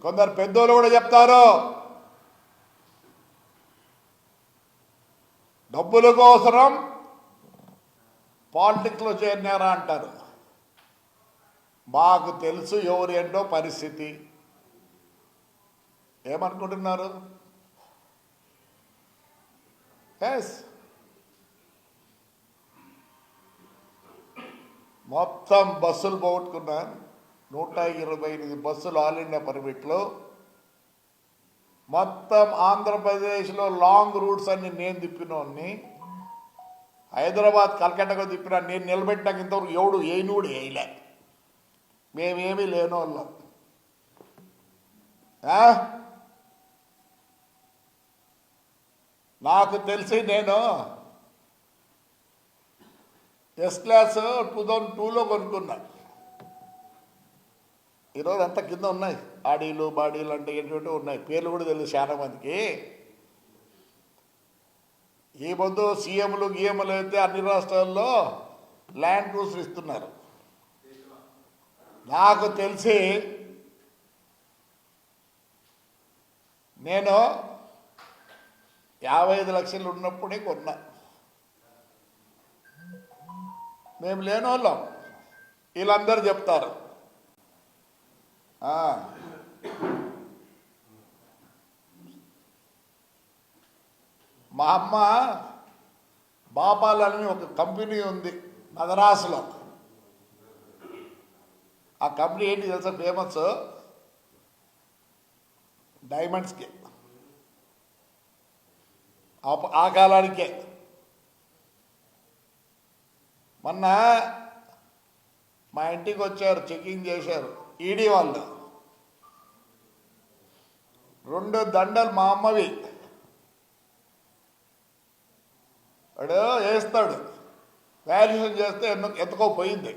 కొందరు పెద్దోళ్ళు కూడా చెప్తారు, డబ్బుల కోసరం పాలిటిక్స్లో చేరినారా అంటారు. మాకు తెలుసు ఎవరు ఏంటో పరిస్థితి. ఏమనుకుంటున్నారు? ఎస్, మొత్తం బస్సులు పోగొట్టుకున్నాను. 128 బస్సులు ఆల్ ఇండియా పర్మిట్లో. మొత్తం ఆంధ్రప్రదేశ్లో లాంగ్ రూట్స్ అన్ని నేను తిప్పినోన్ని. హైదరాబాద్ కలకట్టకు తిప్పినా. నేను నిలబెట్టినాక ఇంతవరకు ఎవడు ఏనుడు వేయలే. మేమేమీ లేనోళ్ళం. నాకు తెలిసి నేను ఎస్ క్లాస్ 2002లో కొనుక్కున్నా. ఈరోజు అంత కింద ఉన్నాయి. ఆడీలు బాడీలు అంటే ఏంటంటే ఉన్నాయి. పేర్లు కూడా తెలుసు చాలా మందికి. ఈ పొద్దు సీఎంలు గీఎంలు అయితే అన్ని రాష్ట్రాల్లో ల్యాండ్ క్రూజర్ ఇస్తున్నారు. నాకు తెలిసి నేను 55 లక్షలు ఉన్నప్పుడే కొన్నా. మేము లేనోళ్ళం. వీళ్ళందరూ చెప్తారు మా అమ్మ బాపాలని ఒక కంపెనీ ఉంది మద్రాసులో. ఆ కంపెనీ ఏంటి తెలుసా? ఫేమస్ డైమండ్స్కి. ఆ కాలానికే. మొన్న మా ఇంటికి వచ్చారు, చెకింగ్ చేశారు ఈడీ వాళ్ళు. 2 దండలు మా అమ్మవి. వాడు వేస్తాడు, వాల్యుయేషన్ చేస్తే ఎంతకో పోయింది.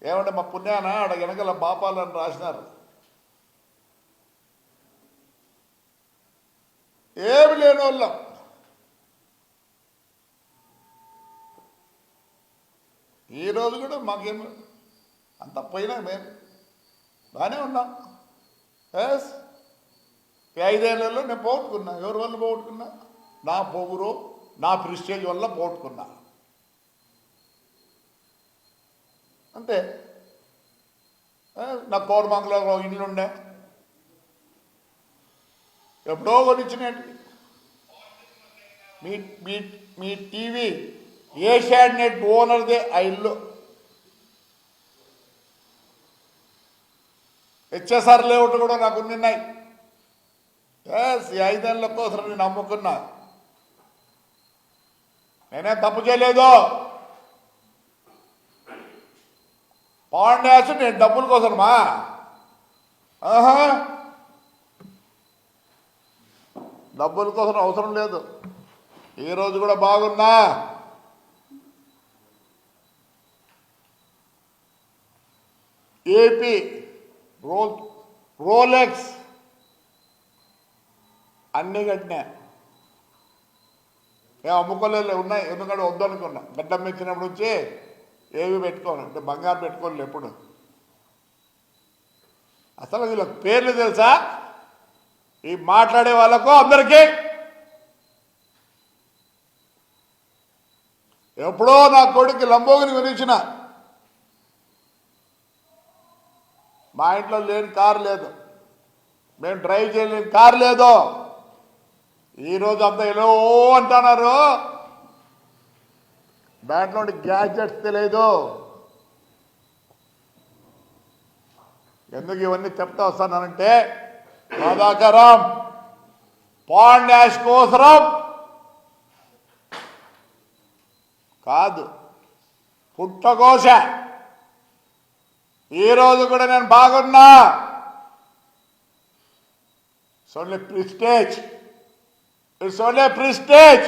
ఏమంటే మా పుణ్యాన ఆడ వెనకల బాపాలని రాసినారు. ఏమి లేని వాళ్ళం. ఈరోజు కూడా మాకేమి అంత పోయినా మేము బాగానే ఉన్నాం. ఎస్, 5 ఏళ్లలో నేను పోగొట్టుకున్నా. ఎవరి వల్ల పోగొట్టుకున్నా? నా పొగురు, నా ప్రిస్టేజ్ వల్ల పోగొట్టుకున్నా. అంతే. నా కోరమంగళంలో ఇల్లుండే ఎప్పుడో కొనిచ్చినట్టు. మీ టీవీ ఏషియాడ్ నెట్ ఓనర్దే ఆ ఇల్లు. హెచ్ఎస్ఆర్ లేఅవుట్ కూడా నాకు ఉన్నాయి. ఎస్, ఈ 5 ఏళ్ళ కోసం నేను అమ్ముకున్నా. నేనేం తప్పు చేయలేదు. పాండ్యాసు నేను డబ్బుల కోసమా? డబ్బుల కోసం అవసరం లేదు. ఈరోజు కూడా బాగున్నా. ఏపీ రోలెక్స్ అన్నీ కట్టినా. ఏం అమ్ముకోలేదు, ఉన్నాయి. ఎందుకంటే వద్దనుకున్నా. గడ్డం ఇచ్చినప్పుడు నుంచి ఏవి పెట్టుకోను, అంటే బంగారు పెట్టుకోలేదు ఎప్పుడు. అసలు వీళ్ళకి పేర్లు తెలుసా? ఈ మాట్లాడే వాళ్ళకు అందరికీ ఎప్పుడో నా కొడుకు లంబోగిని కొనిచ్చిన. మా ఇంట్లో లేని కారు లేదు, మేము డ్రైవ్ చేయలేని కారు లేదు. ఈరోజు అంతా ఎలా అంటున్నారు. దాంట్లో గ్యాడ్జెట్స్ తెలియదు. ఎందుకు ఇవన్నీ చెప్తా వస్తానంటే, బాధాకరం. పాండ్యాష్ కోసరం కాదు, పుట్టకోశ. ఈరోజు కూడా నేను బాగున్నా. It's only prestige.